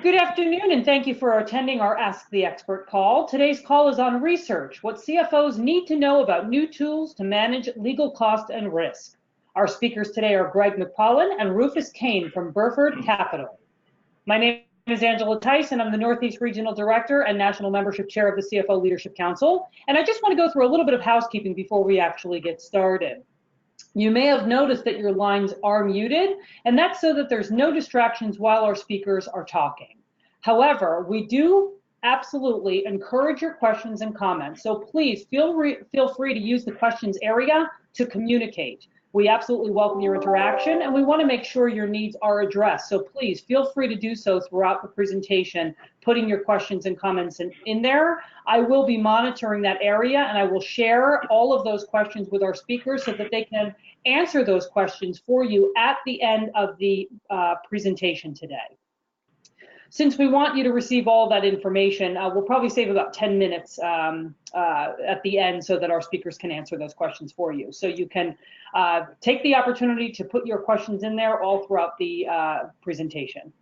Good afternoon, and thank you for attending our Ask the Expert call. Today's call is on research, what CFOs need to know about new tools to manage legal cost and risk. Our speakers today are Greg McPollin and Rufus Kane from Burford Capital. My name is Angela Tice, and I'm the Northeast Regional Director and National Membership Chair of the CFO Leadership Council. And I just want to go through a little bit of housekeeping before we actually get started. You may have noticed that your lines are muted, and that's so that there's no distractions while our speakers are talking. However, we do absolutely encourage your questions and comments, so please feel free to use the questions area to communicate. We absolutely welcome your interaction, and we want to make sure your needs are addressed, so please feel free to do so throughout the presentation, putting your questions and comments in there. I will be monitoring that area, and I will share all of those questions with our speakers so that they can answer those questions for you at the end of the presentation today. Since we want you to receive all that information, we'll probably save about 10 minutes at the end so that our speakers can answer those questions for you. So you can take the opportunity to put your questions in there all throughout the presentation.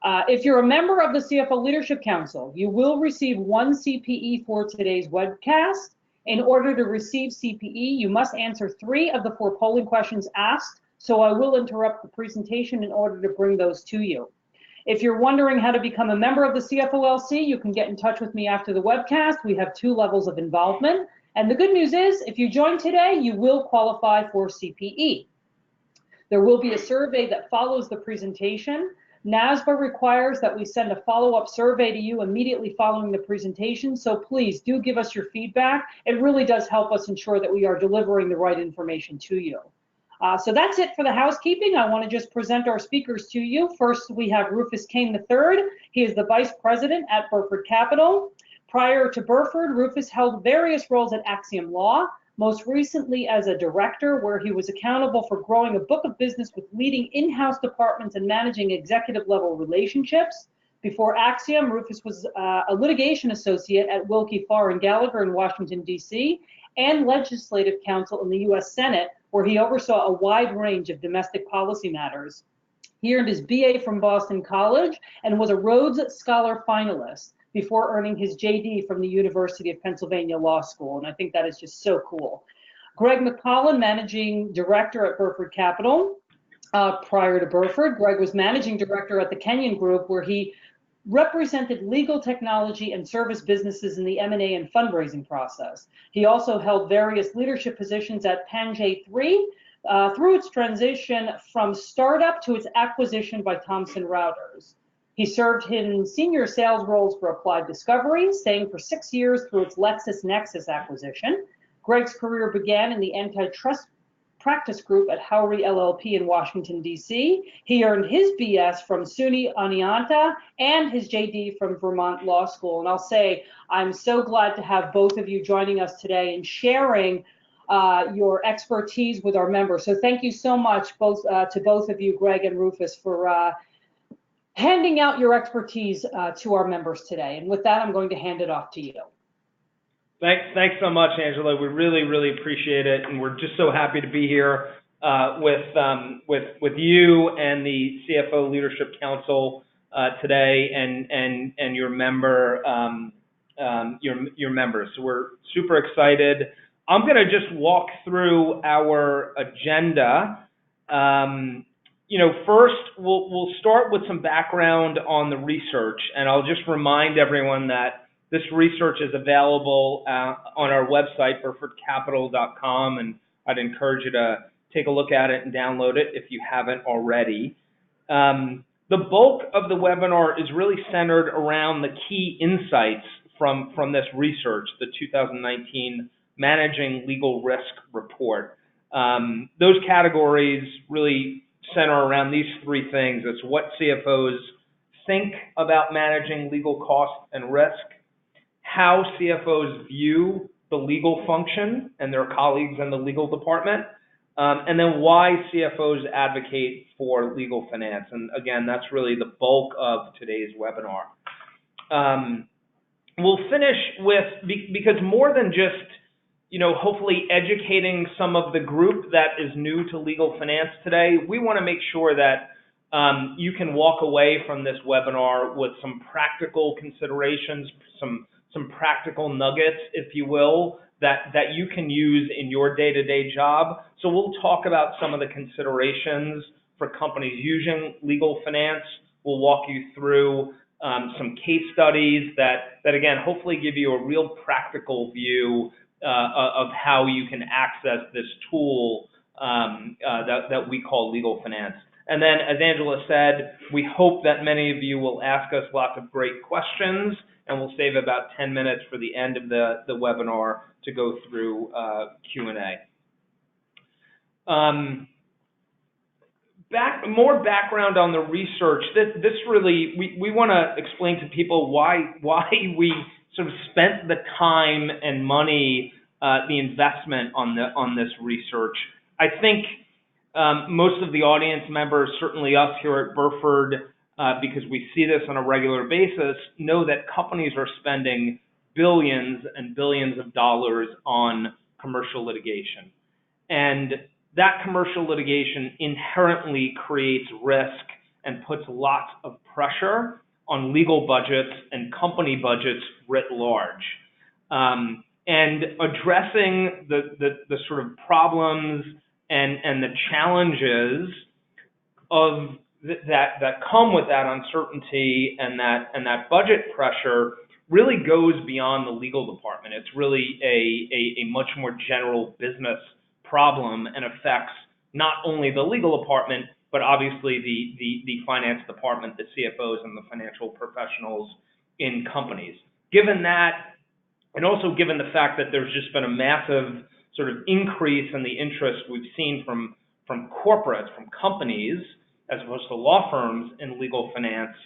If you're a member of the CFO Leadership Council, you will receive one CPE for today's webcast. In order to receive CPE, you must answer 3 of the 4 polling questions asked, so I will interrupt the presentation in order to bring those to you. If you're wondering how to become a member of the CFOLC, you can get in touch with me after the webcast. We have 2 levels of involvement. And the good news is, if you join today, you will qualify for CPE. There will be a survey that follows the presentation. NASBA requires that we send a follow-up survey to you immediately following the presentation, so please do give us your feedback. It really does help us ensure that we are delivering the right information to you. So that's it for the housekeeping. I want to just present our speakers to you. First, we have Rufus Kane III. He is the Vice President at Burford Capital. Prior to Burford, Rufus held various roles at Axiom Law, most recently as a director, where he was accountable for growing a book of business with leading in-house departments and managing executive-level relationships. Before Axiom, Rufus was a litigation associate at Wilkie Farr & Gallagher in Washington, D.C., and legislative counsel in the U.S. Senate, where he oversaw a wide range of domestic policy matters. He earned his BA from Boston College and was a Rhodes Scholar finalist before earning his JD from the University of Pennsylvania Law School, and I think that is just so cool. Greg McPollin, Managing Director at Burford Capital. Prior to Burford, Greg was Managing Director at the Kenyon Group, where he represented legal technology and service businesses in the M&A and fundraising process. He also held various leadership positions at Panjay 3 through its transition from startup to its acquisition by Thomson Reuters. He served in senior sales roles for Applied Discovery, staying for 6 years through its LexisNexis acquisition. Greg's career began in the antitrust practice group at Howry LLP in Washington, D.C. He earned his BS from SUNY Oneonta and his JD from Vermont Law School. And I'll say, I'm so glad to have both of you joining us today and sharing your expertise with our members. So thank you so much to both of you, Greg and Rufus, for handing out your expertise to our members today. And with that, I'm going to hand it off to you. Thanks so much, Angela. We really appreciate it, and we're just so happy to be here with you and the CFO Leadership Council today, and your your members. So we're super excited. I'm going to just walk through our agenda. First we'll start with some background on the research, and I'll just remind everyone that this research is available on our website, burfordcapital.com, and I'd encourage you to take a look at it and download it if you haven't already. The bulk of the webinar is really centered around the key insights from this research, the 2019 Managing Legal Risk Report. Those categories really center around these 3 things. It's what CFOs think about managing legal cost and risk, how CFOs view the legal function and their colleagues in the legal department, and then why CFOs advocate for legal finance. And again, that's really the bulk of today's webinar. We'll finish with, because more than just, hopefully educating some of the group that is new to legal finance today, we want to make sure that you can walk away from this webinar with some practical considerations, some practical nuggets, if you will, that you can use in your day-to-day job. So we'll talk about some of the considerations for companies using legal finance. We'll walk you through some case studies that again, hopefully give you a real practical view of how you can access this tool that we call legal finance. And then, as Angela said, we hope that many of you will ask us lots of great questions, and we'll save about 10 minutes for the end of the webinar to go through Q&A. More background on the research. This really, we want to explain to people why we sort of spent the time and money, the investment on this research. I think most of the audience members, certainly us here at Burford, because we see this on a regular basis, know that companies are spending billions and billions of dollars on commercial litigation. And that commercial litigation inherently creates risk and puts lots of pressure on legal budgets and company budgets writ large. And addressing the sort of problems and the challenges of that come with that uncertainty and that budget pressure really goes beyond the legal department. It's really a much more general business problem and affects not only the legal department, but obviously the finance department, the CFOs, and the financial professionals in companies. Given that, and also given the fact that there's just been a massive sort of increase in the interest we've seen from corporates, from companies, as opposed to law firms in legal finance,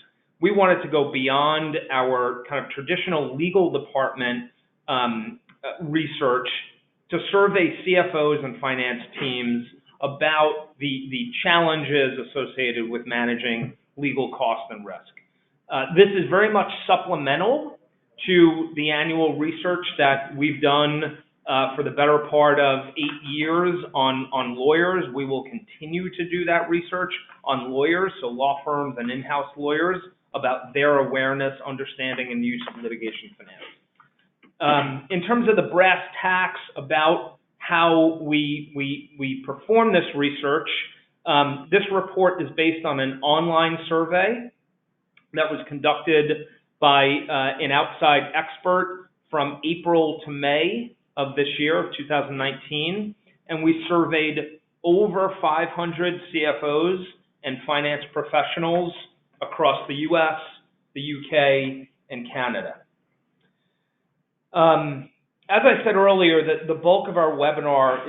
we wanted to go beyond our kind of traditional legal department research to survey CFOs and finance teams about the challenges associated with managing legal cost and risk. This is very much supplemental to the annual research that we've done for the better part of 8 years on lawyers. We will continue to do that research on lawyers, so law firms and in-house lawyers, about their awareness, understanding, and use of litigation finance. In terms of the brass tacks about how we perform this research, this report is based on an online survey that was conducted by an outside expert from April to May of this year, of 2019, and we surveyed over 500 CFOs and finance professionals across the US, the UK, and Canada. As I said earlier, the bulk of our webinar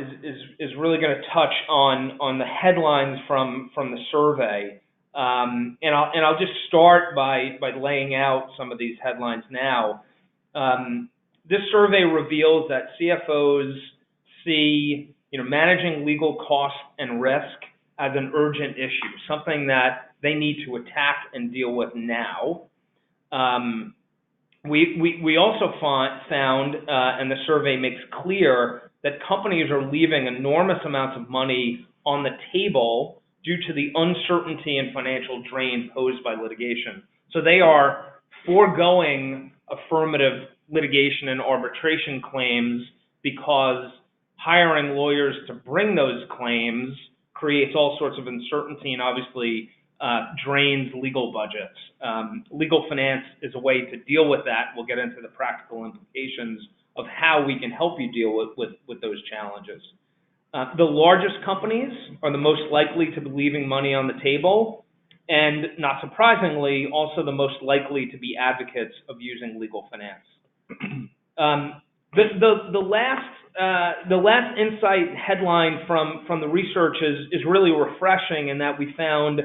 is really going to touch on the headlines from the survey, and I'll just start by laying out some of these headlines now. This survey reveals that CFOs see, managing legal costs and risk as an urgent issue, something that they need to attack and deal with now. We also found, and the survey makes clear, that companies are leaving enormous amounts of money on the table due to the uncertainty and financial drain posed by litigation. So they are foregoing affirmative litigation and arbitration claims because hiring lawyers to bring those claims creates all sorts of uncertainty and obviously drains legal budgets. Legal finance is a way to deal with that. We'll get into the practical implications of how we can help you deal with those challenges. The largest companies are the most likely to be leaving money on the table, and not surprisingly, also the most likely to be advocates of using legal finance. The last insight headline from the research is really refreshing in that we found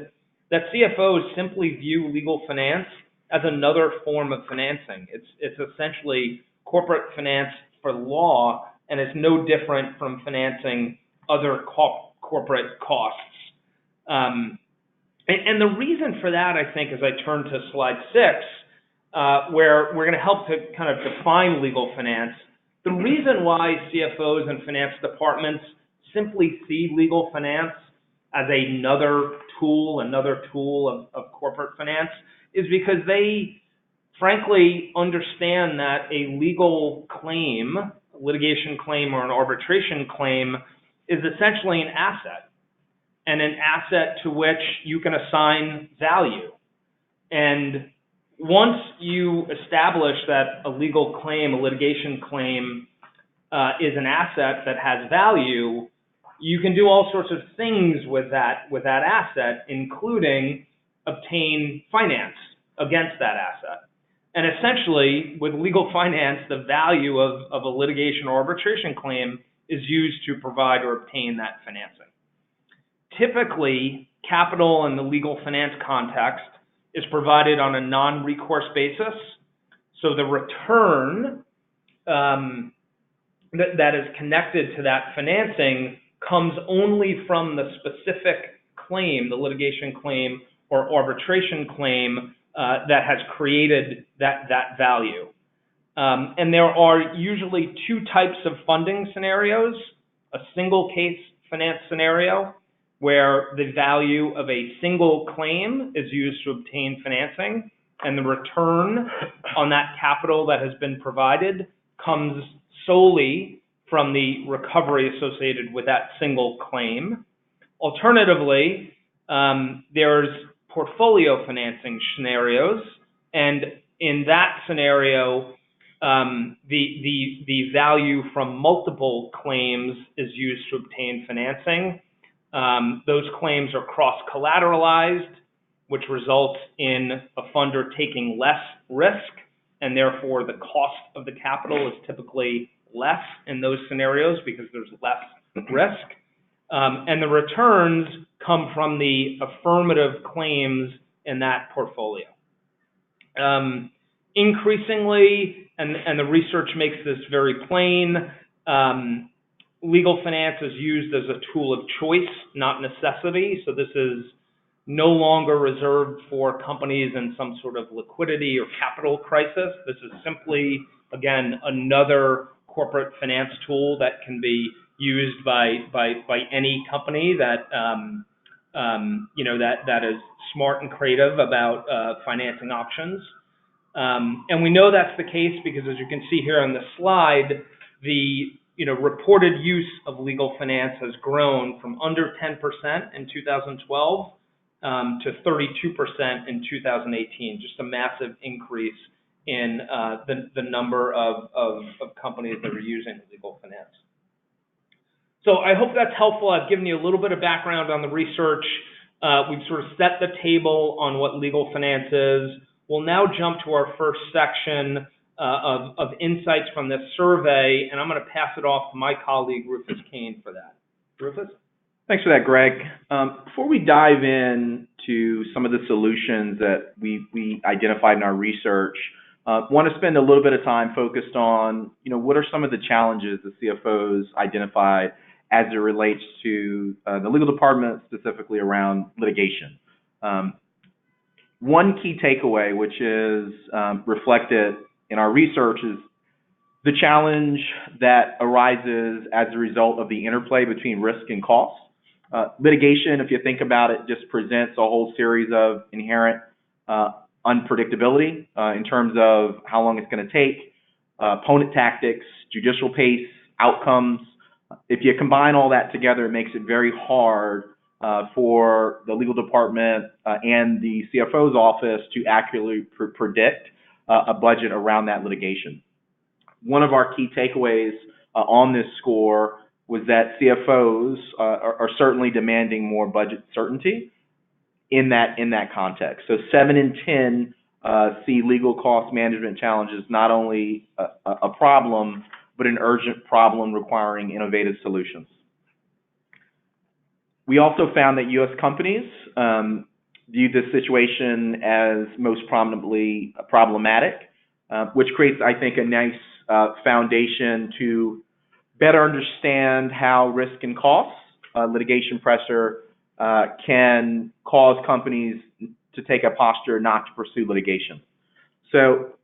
that CFOs simply view legal finance as another form of financing. It's essentially corporate finance for law, and it's no different from financing other corporate costs. And the reason for that, I think, as I turn to slide 6, where we're going to help to kind of define legal finance, the reason why CFOs and finance departments simply see legal finance as another another tool of corporate finance, is because they frankly understand that a legal claim, a litigation claim or an arbitration claim, is essentially an asset, and an asset to which you can assign value. And once you establish that a legal claim, a litigation claim, is an asset that has value, you can do all sorts of things with that asset, including obtain finance against that asset. And essentially, with legal finance, the value of a litigation or arbitration claim is used to provide or obtain that financing. Typically, capital in the legal finance context is provided on a non-recourse basis. So the return that is connected to that financing comes only from the specific claim, the litigation claim or arbitration claim that has created that value. And there are usually two types of funding scenarios: a single case finance scenario, where the value of a single claim is used to obtain financing, and the return on that capital that has been provided comes solely from the recovery associated with that single claim. Alternatively, there's portfolio financing scenarios, and in that scenario, the value from multiple claims is used to obtain financing. Those claims are cross-collateralized, which results in a funder taking less risk, and therefore the cost of the capital is typically less in those scenarios because there's less risk. And the returns come from the affirmative claims in that portfolio. Increasingly, and the research makes this very plain, legal finance is used as a tool of choice, not necessity. So this is no longer reserved for companies in some sort of liquidity or capital crisis. This is simply, again, another corporate finance tool that can be used by any company that that is smart and creative about financing options. And we know that's the case because, as you can see here on the slide, the reported use of legal finance has grown from under 10% in 2012 to 32% in 2018. Just a massive increase in the number of companies that are using legal finance. So I hope that's helpful. I've given you a little bit of background on the research. We've sort of set the table on what legal finance is. We'll now jump to our first section of insights from this survey, and I'm going to pass it off to my colleague, Rufus Kane, for that. Rufus? Thanks for that, Greg. Before we dive into some of the solutions that we identified in our research, want to spend a little bit of time focused on, what are some of the challenges the CFOs identified as it relates to the legal department, specifically around litigation. One key takeaway, which is reflected in our research, is the challenge that arises as a result of the interplay between risk and cost. Litigation, if you think about it, just presents a whole series of inherent unpredictability in terms of how long it's going to take, opponent tactics, judicial pace, outcomes. If you combine all that together, it makes it very hard for the legal department and the CFO's office to accurately predict a budget around that litigation. One of our key takeaways on this score was that CFOs are certainly demanding more budget certainty in that context. So 7 in 10 see legal cost management challenges not only a problem, but an urgent problem requiring innovative solutions. We also found that U.S. companies view this situation as most prominently problematic, which creates, I think, a nice foundation to better understand how risk and costs, litigation pressure, can cause companies to take a posture not to pursue litigation. So,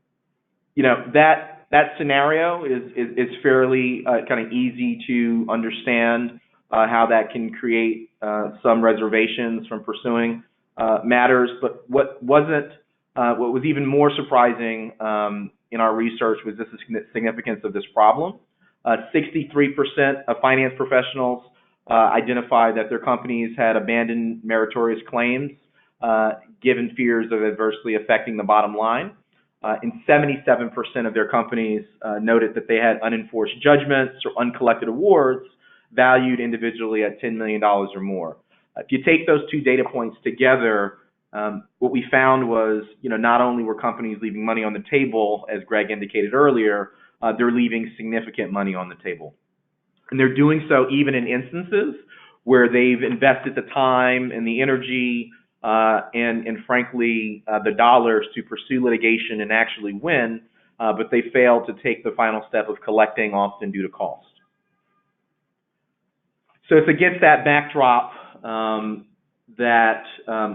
that scenario is fairly kind of easy to understand. how that can create some reservations from pursuing matters. But what was even more surprising in our research was the significance of this problem. 63% of finance professionals identified that their companies had abandoned meritorious claims given fears of adversely affecting the bottom line. And 77% of their companies noted that they had unenforced judgments or uncollected awards valued individually at $10 million or more. If you take those two data points together, what we found was, not only were companies leaving money on the table, as Greg indicated earlier, they're leaving significant money on the table. And they're doing so even in instances where they've invested the time and the energy and frankly, the dollars to pursue litigation and actually win, but they failed to take the final step of collecting, often due to cost. So it's against that backdrop that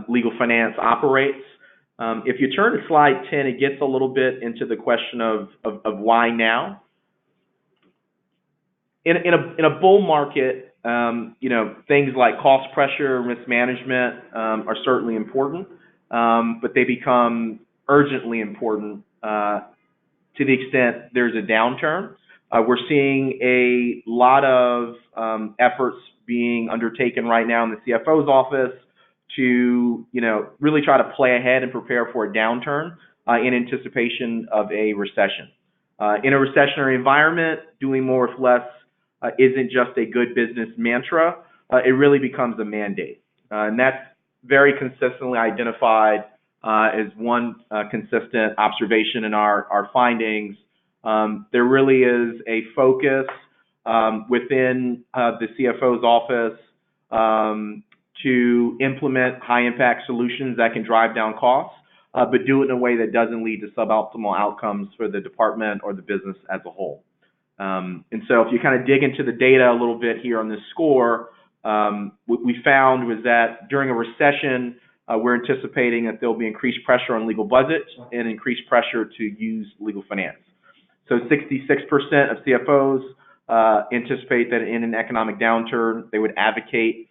legal finance operates. If you turn to slide 10, it gets a little bit into the question of why now. In a bull market, things like cost pressure and risk management are certainly important, but they become urgently important to the extent there's a downturn. We're seeing a lot of efforts being undertaken right now in the CFO's office to, really try to play ahead and prepare for a downturn in anticipation of a recession. In a recessionary environment, doing more with less isn't just a good business mantra. It really becomes a mandate. And that's very consistently identified as one consistent observation in our findings. There really is a focus within the CFO's office to implement high-impact solutions that can drive down costs, but do it in a way that doesn't lead to suboptimal outcomes for the department or the business as a whole. And so if you kind of dig into the data a little bit here on this score, what we found was that during a recession, we're anticipating that there'll be increased pressure on legal budgets and increased pressure to use legal finance. So 66% of CFOs anticipate that in an economic downturn, they would advocate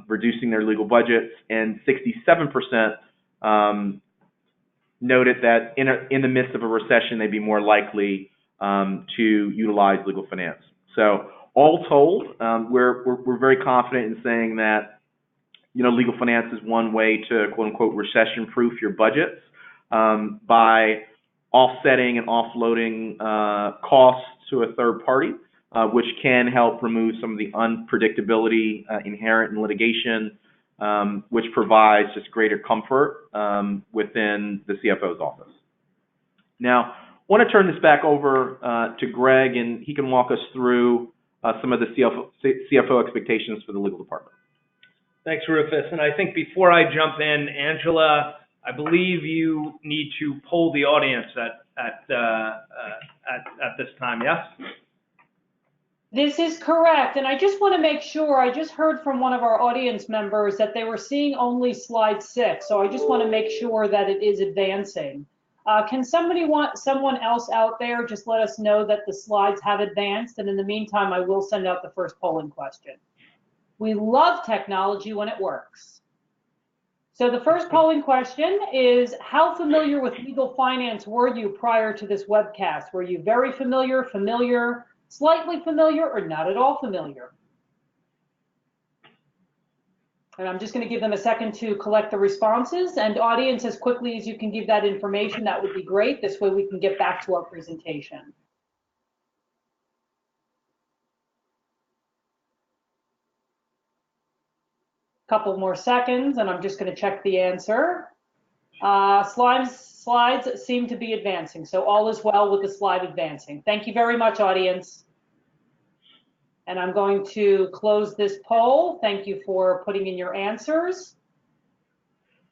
reducing their legal budgets, and 67% noted that in the midst of a recession, they'd be more likely to utilize legal finance. So all told, we're very confident in saying that legal finance is one way to quote unquote recession-proof your budgets by offsetting and offloading costs to a third party, which can help remove some of the unpredictability inherent in litigation, which provides just greater comfort within the CFO's office. Now, I want to turn this back over to Greg, and he can walk us through some of the CFO expectations for the legal department. Thanks, Rufus. And I think before I jump in, Angela, I believe you need to poll the audience at this time, yes? This is correct. And I just want to make sure, I just heard from one of our audience members that they were seeing only slide 6. So I just want to make sure that it is advancing. Can someone else out there just let us know that the slides have advanced? And in the meantime, I will send out the first polling question. We love technology when it works. So the first polling question is, how familiar with legal finance were you prior to this webcast? Were you very familiar, familiar, slightly familiar, or not at all familiar? And I'm just going to give them a second to collect the responses. And audience, as quickly as you can give that information, that would be great. This way we can get back to our presentation. Couple more seconds, and I'm just going to check the answer. Slides seem to be advancing, so all is well with the slide advancing. Thank you very much, audience. And I'm going to close this poll. Thank you for putting in your answers.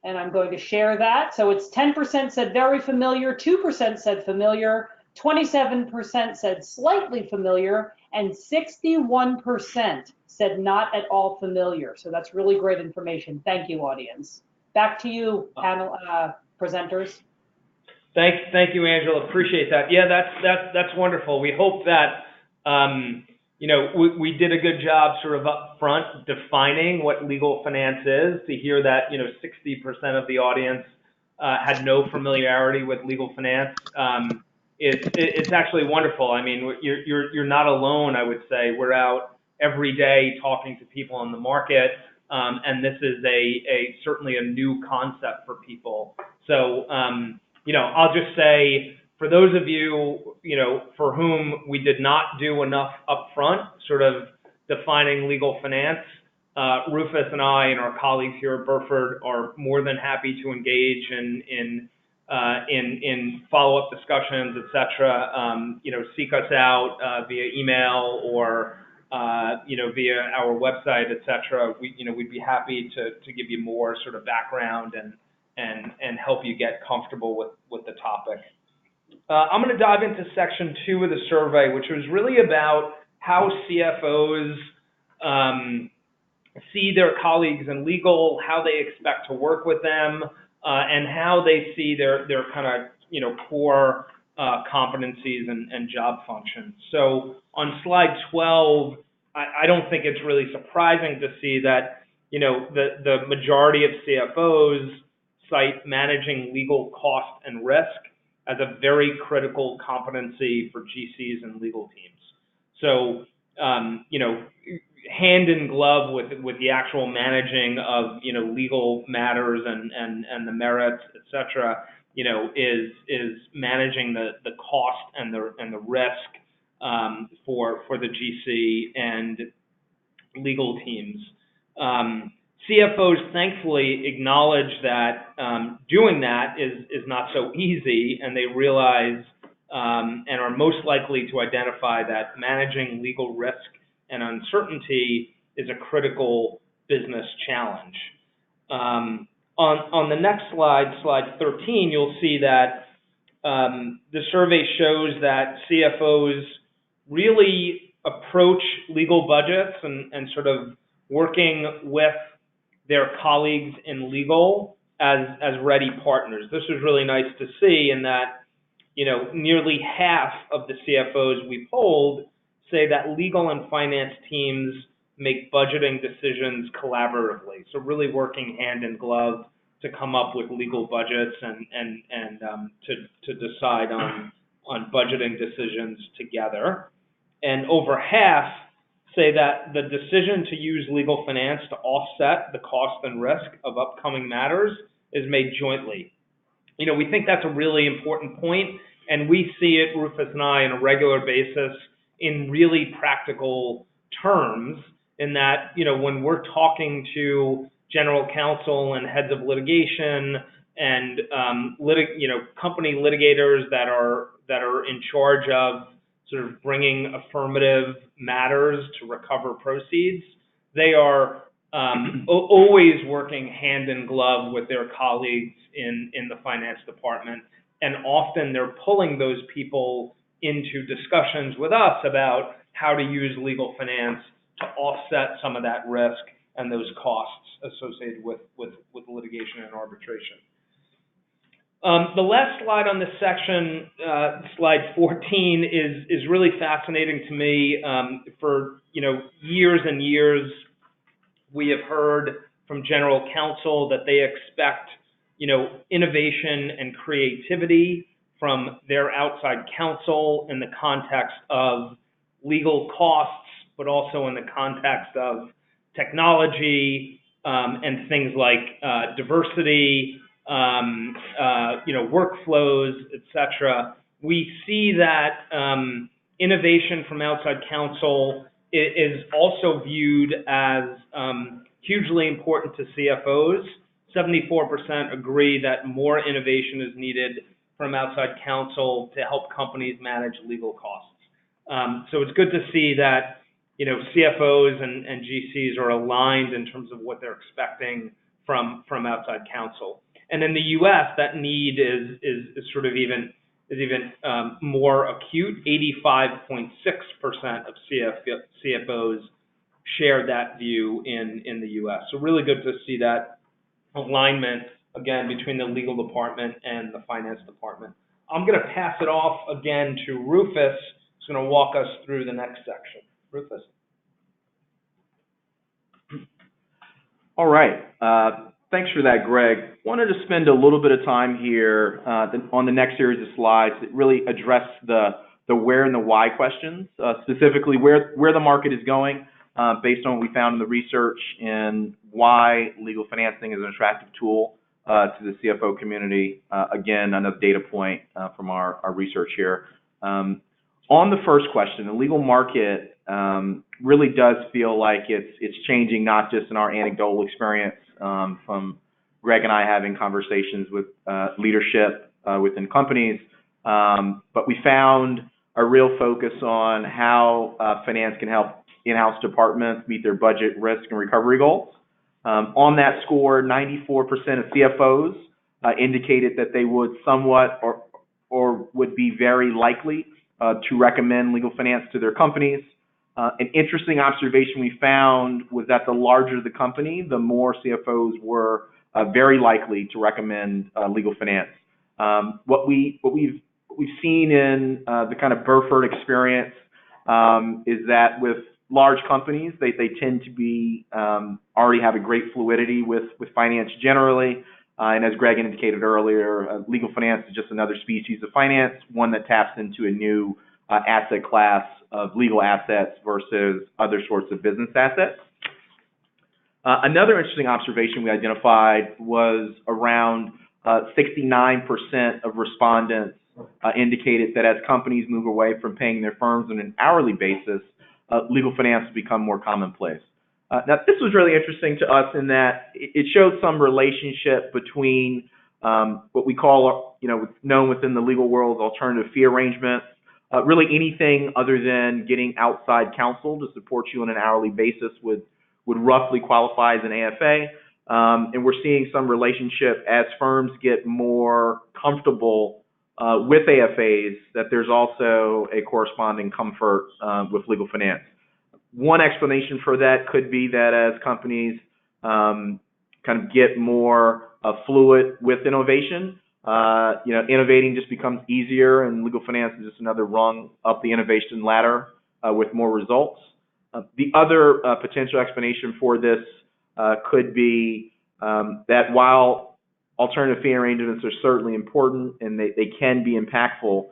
And I'm going to share that. So it's 10% said very familiar, 2% said familiar, 27% said slightly familiar, and 61% said not at all familiar. So that's really great information. Thank you, audience. Back to you, panel presenters. Thank you, Angela. Appreciate that. Yeah, that's wonderful. We hope that we did a good job sort of up front defining what legal finance is. To hear that, 60% of the audience had no familiarity with legal finance, it's actually wonderful. I mean, you're not alone, I would say. We're out every day talking to people in the market, and this is certainly a new concept for people. So, I'll just say, for those of you, for whom we did not do enough upfront, sort of defining legal finance, Rufus and I and our colleagues here at Burford are more than happy to engage in follow-up discussions, et cetera. Seek us out via email or via our website, et cetera. We'd be happy to give you more sort of background and help you get comfortable with the topic. I'm going to dive into section 2 of the survey, which was really about how CFOs see their colleagues in legal, how they expect to work with them, and how they see their kind of core competencies and job functions. So on slide 12, I don't think it's really surprising to see that the majority of CFOs cite managing legal cost and risk as a very critical competency for GCs and legal teams. So, hand in glove with the actual managing of, legal matters and the merits, et cetera, is managing the cost and the risk for the GC and legal teams. CFOs thankfully acknowledge that doing that is not so easy, and they realize and are most likely to identify that managing legal risk and uncertainty is a critical business challenge. On the next slide, slide 13, you'll see that the survey shows that CFOs really approach legal budgets and sort of working with their colleagues in legal as ready partners. This was really nice to see, in that nearly half of the CFOs we polled say that legal and finance teams make budgeting decisions collaboratively. So really working hand in glove to come up with legal budgets and to decide on budgeting decisions together. And over half say that the decision to use legal finance to offset the cost and risk of upcoming matters is made jointly. We think that's a really important point, and we see it, Rufus and I, on a regular basis in really practical terms, in that, when we're talking to general counsel and heads of litigation and company litigators that are in charge of sort of bringing affirmative matters to recover proceeds, they are always working hand in glove with their colleagues in the finance department, and often they're pulling those people into discussions with us about how to use legal finance to offset some of that risk and those costs associated with litigation and arbitration. The last slide on this section, slide 14, is really fascinating to me. For years and years, we have heard from general counsel that they expect innovation and creativity from their outside counsel in the context of legal costs, but also in the context of technology and things like diversity, workflows, et cetera. We see that innovation from outside counsel is also viewed as hugely important to CFOs. 74% agree that more innovation is needed from outside counsel to help companies manage legal costs. So it's good to see that CFOs and GCs are aligned in terms of what they're expecting from outside counsel. And in the U.S., that need is sort of even more acute. 85.6% of CFOs share that view in the U.S. So really good to see that alignment, again, between the legal department and the finance department. I'm going to pass it off again to Rufus, who's going to walk us through the next section. Rufus? All right. Thanks for that, Greg. Wanted to spend a little bit of time here on the next series of slides that really address the where and the why questions, specifically where the market is going based on what we found in the research and why legal financing is an attractive tool to the CFO community. Again, another data point from our research here. On the first question, the legal market really does feel like it's changing, not just in our anecdotal experience from Greg and I having conversations with leadership within companies, but we found a real focus on how finance can help in-house departments meet their budget, risk, and recovery goals. On that score, 94% of CFOs indicated that they would somewhat or would be very likely to recommend legal finance to their companies. An interesting observation we found was that the larger the company, the more CFOs were very likely to recommend legal finance. What we've seen in the kind of Burford experience is that with large companies, they tend to be already have a great fluidity with finance generally. And as Greg indicated earlier, legal finance is just another species of finance, one that taps into a new asset class of legal assets versus other sorts of business assets. Another interesting observation we identified was around 69% of respondents indicated that as companies move away from paying their firms on an hourly basis, legal finance has become more commonplace. Now, this was really interesting to us in that it showed some relationship between what we call, known within the legal world, alternative fee arrangements, really anything other than getting outside counsel to support you on an hourly basis would roughly qualify as an AFA. And we're seeing some relationship as firms get more comfortable with AFAs, that there's also a corresponding comfort with legal finance. One explanation for that could be that as companies kind of get more fluid with innovation, innovating just becomes easier, and legal finance is just another rung up the innovation ladder with more results. The other potential explanation for this could be that while alternative fee arrangements are certainly important and they can be impactful,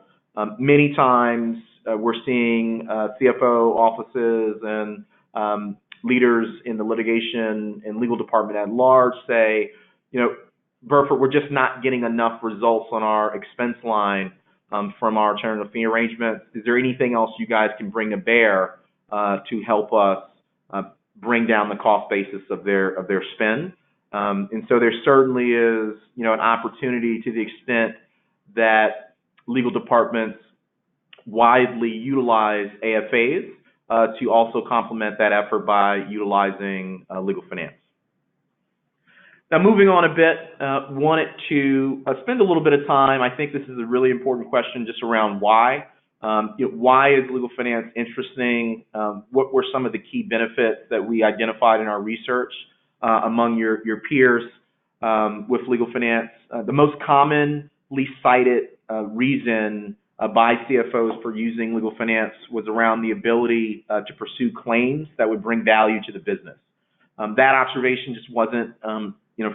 many times we're seeing CFO offices and leaders in the litigation and legal department at large say, Burford, we're just not getting enough results on our expense line from our alternative fee arrangements. Is there anything else you guys can bring to bear to help us bring down the cost basis of their spend? And so there certainly is, an opportunity to the extent that legal departments widely utilize AFAs to also complement that effort by utilizing legal finance. Now, moving on a bit, wanted to spend a little bit of time. I think this is a really important question just around why. Why is legal finance interesting? What were some of the key benefits that we identified in our research among your peers with legal finance? The most commonly cited reason by CFOs for using legal finance was around the ability to pursue claims that would bring value to the business. That observation just wasn't,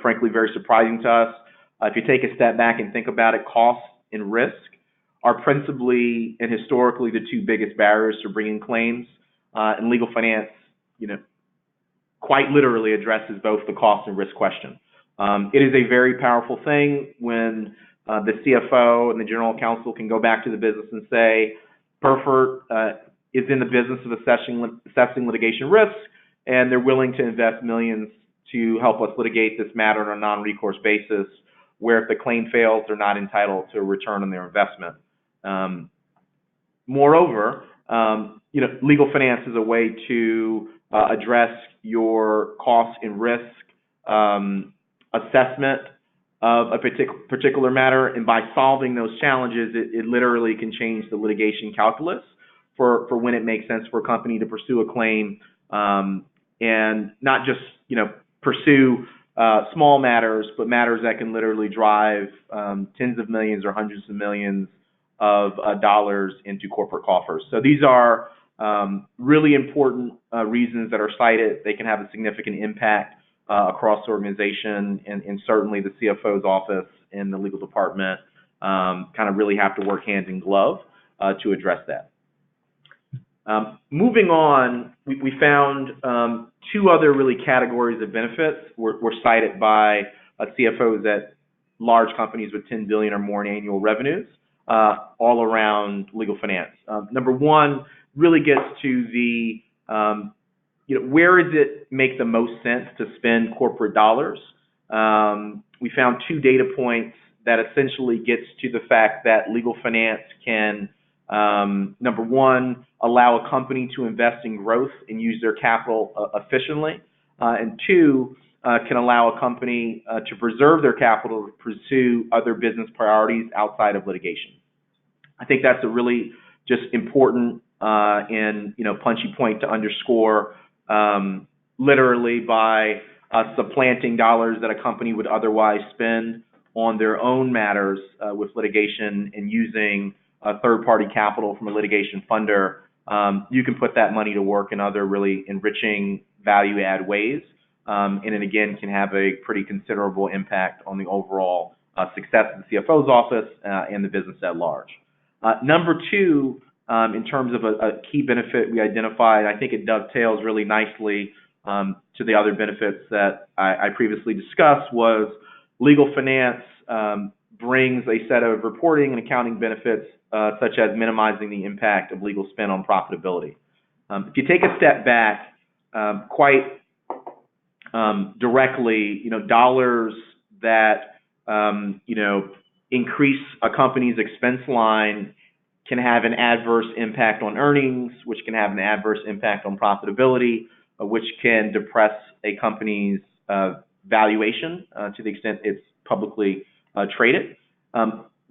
frankly, very surprising to us. If you take a step back and think about it, cost and risk are principally and historically the two biggest barriers to bringing claims. And legal finance, quite literally addresses both the cost and risk question. It is a very powerful thing when the CFO and the general counsel can go back to the business and say, Burford is in the business of assessing litigation risk, and they're willing to invest millions to help us litigate this matter on a non-recourse basis, where if the claim fails, they're not entitled to a return on their investment. Moreover, legal finance is a way to address your cost and risk assessment of a particular matter, and by solving those challenges, it literally can change the litigation calculus for when it makes sense for a company to pursue a claim, and not just pursue small matters, but matters that can literally drive tens of millions or hundreds of millions of dollars into corporate coffers. So these are really important reasons that are cited. They can have a significant impact across the organization, and certainly the CFO's office and the legal department kind of really have to work hand in glove to address that. Moving on, we found two other really categories of benefits were cited by CFOs at large companies with 10 billion or more in annual revenues, all around legal finance. Number one really gets to the, where does it make the most sense to spend corporate dollars? We found two data points that essentially gets to the fact that legal finance can, number one, allow a company to invest in growth and use their capital efficiently, and two, can allow a company to preserve their capital to pursue other business priorities outside of litigation. I think that's a really just important and punchy point to underscore, literally by supplanting dollars that a company would otherwise spend on their own matters with litigation and using third-party capital from a litigation funder. You can put that money to work in other really enriching value-add ways, and it again can have a pretty considerable impact on the overall success of the CFO's office and the business at large. Number two, in terms of a key benefit we identified, I think it dovetails really nicely to the other benefits that I previously discussed, was legal finance brings a set of reporting and accounting benefits such as minimizing the impact of legal spend on profitability. If you take a step back, quite directly, dollars that increase a company's expense line can have an adverse impact on earnings, which can have an adverse impact on profitability, which can depress a company's valuation to the extent it's publicly traded.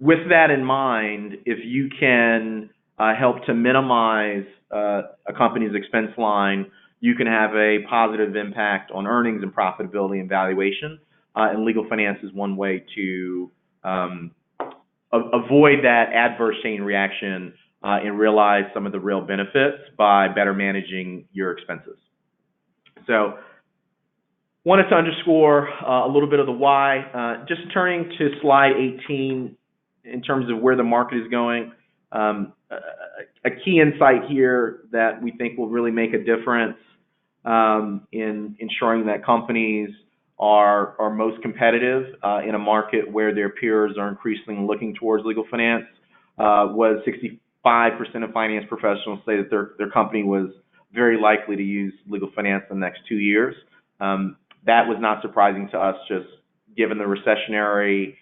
With that in mind, if you can help to minimize a company's expense line, you can have a positive impact on earnings and profitability and valuation. And legal finance is one way to avoid that adverse chain reaction and realize some of the real benefits by better managing your expenses. So, wanted to underscore a little bit of the why. Just turning to slide 18, in terms of where the market is going, a key insight here that we think will really make a difference in ensuring that companies are most competitive in a market where their peers are increasingly looking towards legal finance, was 65% of finance professionals say that their company was very likely to use legal finance in the next 2 years. That was not surprising to us, just given the recessionary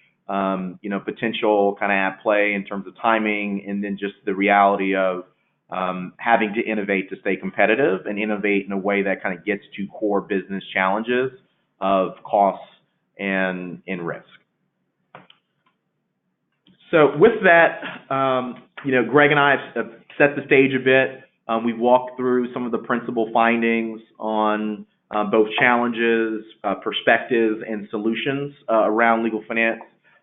potential kind of at play in terms of timing, and then just the reality of having to innovate to stay competitive and innovate in a way that kind of gets to core business challenges of costs and risk. So with that, Greg and I have set the stage a bit. We've walked through some of the principal findings on both challenges, perspectives, and solutions around legal finance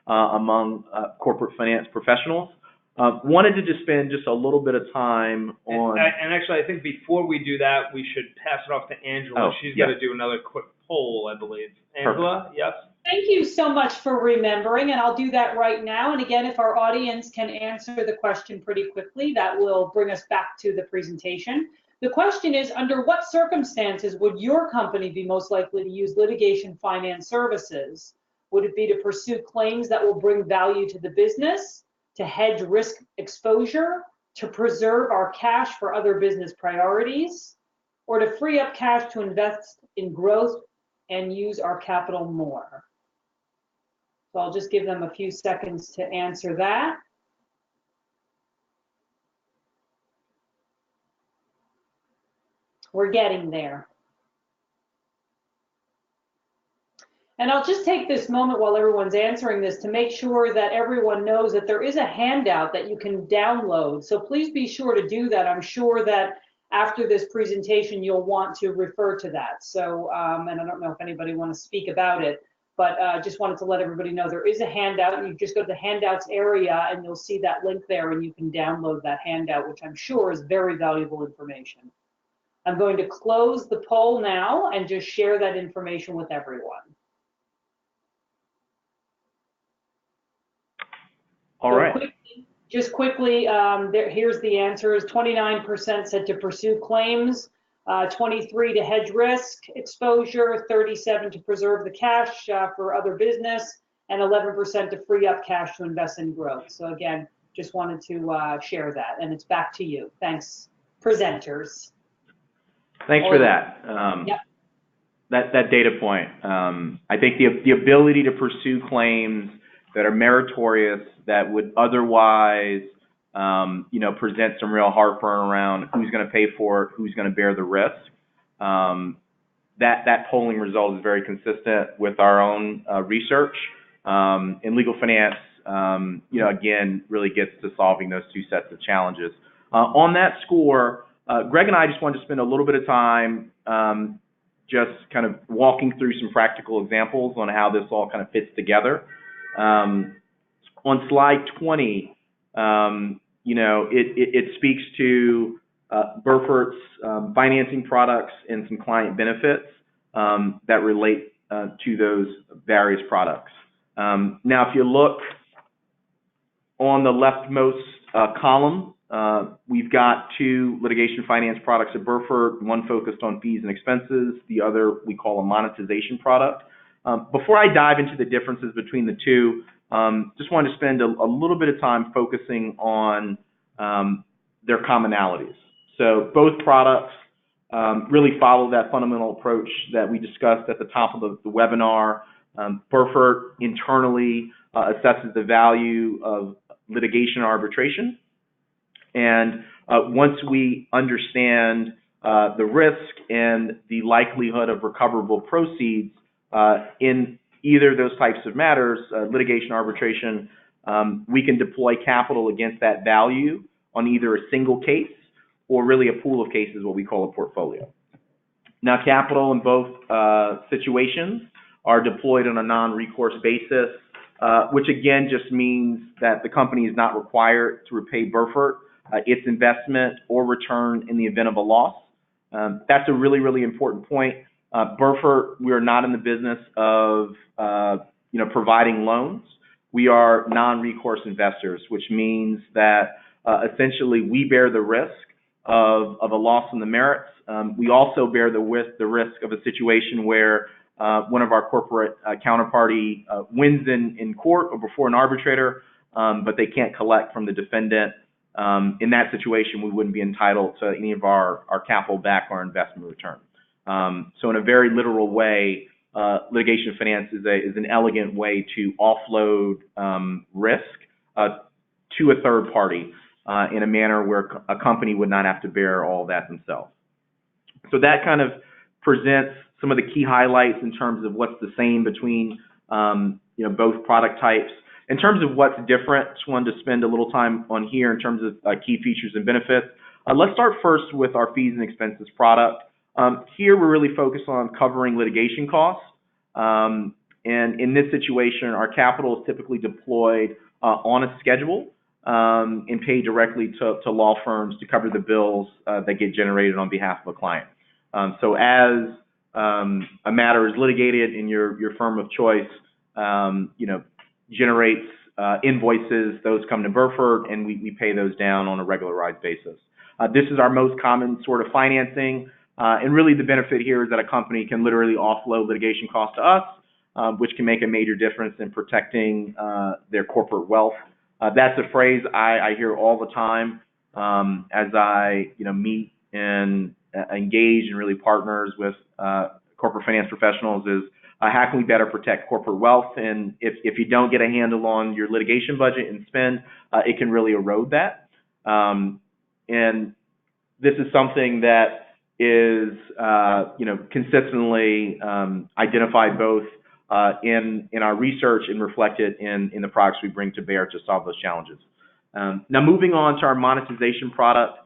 among corporate finance professionals. Wanted to just spend just a little bit of time on... And actually, I think before we do that, we should pass it off to Angela. She's got to do another quick poll, I believe. Angela, perfect. Yes? Thank you so much for remembering, and I'll do that right now. And again, if our audience can answer the question pretty quickly, that will bring us back to the presentation. The question is, under what circumstances would your company be most likely to use litigation finance services? Would it be to pursue claims that will bring value to the business, to hedge risk exposure, to preserve our cash for other business priorities, or to free up cash to invest in growth and use our capital more? So I'll just give them a few seconds to answer that. We're getting there. And I'll just take this moment while everyone's answering this to make sure that everyone knows that there is a handout that you can download. So please be sure to do that. I'm sure that after this presentation, you'll want to refer to that. So, and I don't know if anybody wants to speak about it, But just wanted to let everybody know there is a handout. You just go to the handouts area and you'll see that link there and you can download that handout, which I'm sure is very valuable information. I'm going to close the poll now and just share that information with everyone. All right. Just quickly, here's the answers. 29% said to pursue claims, 23 to hedge risk exposure, 37 to preserve the cash for other business, and 11% to free up cash to invest in growth. So again, just wanted to share that, and it's back to you. Thanks, presenters. Thanks for that. Yep. That data point. I think the ability to pursue claims that are meritorious, that would otherwise, present some real heartburn around who's going to pay for it, who's going to bear the risk. That polling result is very consistent with our own research. In legal finance, again, really gets to solving those two sets of challenges. On that score, Greg and I just wanted to spend a little bit of time just kind of walking through some practical examples on how this all kind of fits together. On slide 20, it speaks to Burford's financing products and some client benefits that relate to those various products. Now, if you look on the leftmost column, we've got two litigation finance products at Burford, one focused on fees and expenses, the other we call a monetization product. Before I dive into the differences between the two, just wanted to spend a little bit of time focusing on their commonalities. So both products really follow that fundamental approach that we discussed at the top of the webinar. Burford internally assesses the value of litigation arbitration. And once we understand the risk and the likelihood of recoverable proceeds in either of those types of matters, litigation arbitration, we can deploy capital against that value on either a single case or really a pool of cases, what we call a portfolio. Now, capital in both situations are deployed on a non-recourse basis, which again just means that the company is not required to repay Burford its investment or return in the event of a loss. That's a really, really important point. Burford, we are not in the business of providing loans. We are non-recourse investors, which means that essentially we bear the risk of a loss in the merits. We also bear the risk of a situation where one of our corporate counterparty wins in court or before an arbitrator, but they can't collect from the defendant. In that situation, we wouldn't be entitled to any of our capital back or investment return. So in a very literal way, litigation finance is an elegant way to offload risk to a third party in a manner where a company would not have to bear all that themselves. So that kind of presents some of the key highlights in terms of what's the same between both product types. In terms of what's different, just wanted to spend a little time on here in terms of key features and benefits. Let's start first with our fees and expenses product. Here we're really focused on covering litigation costs. And in this situation, our capital is typically deployed on a schedule and paid directly to law firms to cover the bills that get generated on behalf of a client. So as a matter is litigated and your firm of choice, generates invoices, those come to Burford and we pay those down on a regularized basis. This is our most common sort of financing. And really the benefit here is that a company can literally offload litigation costs to us, which can make a major difference in protecting their corporate wealth. That's a phrase I hear all the time as I meet and engage and really partners with corporate finance professionals is how can we better protect corporate wealth? And if you don't get a handle on your litigation budget and spend, it can really erode that. And this is something that is consistently identified both in our research and reflected in the products we bring to bear to solve those challenges. Now moving on to our monetization product,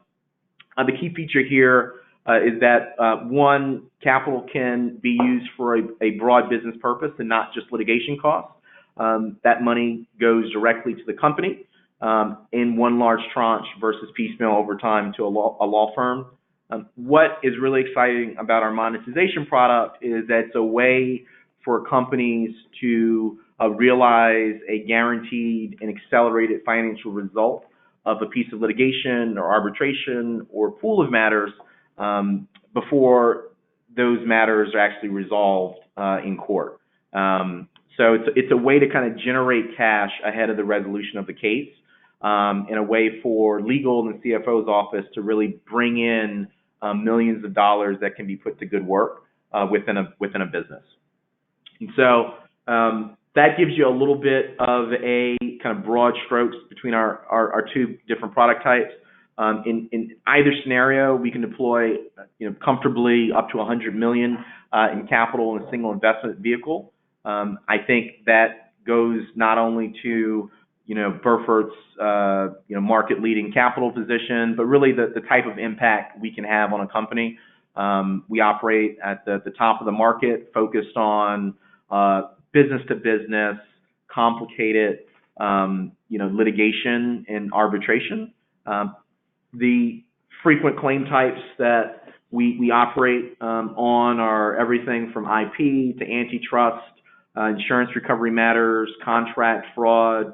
the key feature here is that one, capital can be used for a broad business purpose and not just litigation costs. That money goes directly to the company in one large tranche versus piecemeal over time to a law firm. What is really exciting about our monetization product is that it's a way for companies to realize a guaranteed and accelerated financial result of a piece of litigation or arbitration or pool of matters before those matters are actually resolved in court. So it's a way to kind of generate cash ahead of the resolution of the case, and a way for legal and the CFO's office to really bring in millions of dollars that can be put to good work within a business. And so that gives you a little bit of a kind of broad strokes between our two different product types. In either scenario, we can deploy comfortably up to $100 million in capital in a single investment vehicle. I think that goes not only to Burford's market leading capital position, but really the type of impact we can have on a company. We operate at the top of the market, focused on business to business, complicated litigation and arbitration. The frequent claim types that we operate on are everything from IP to antitrust, insurance recovery matters, contract fraud,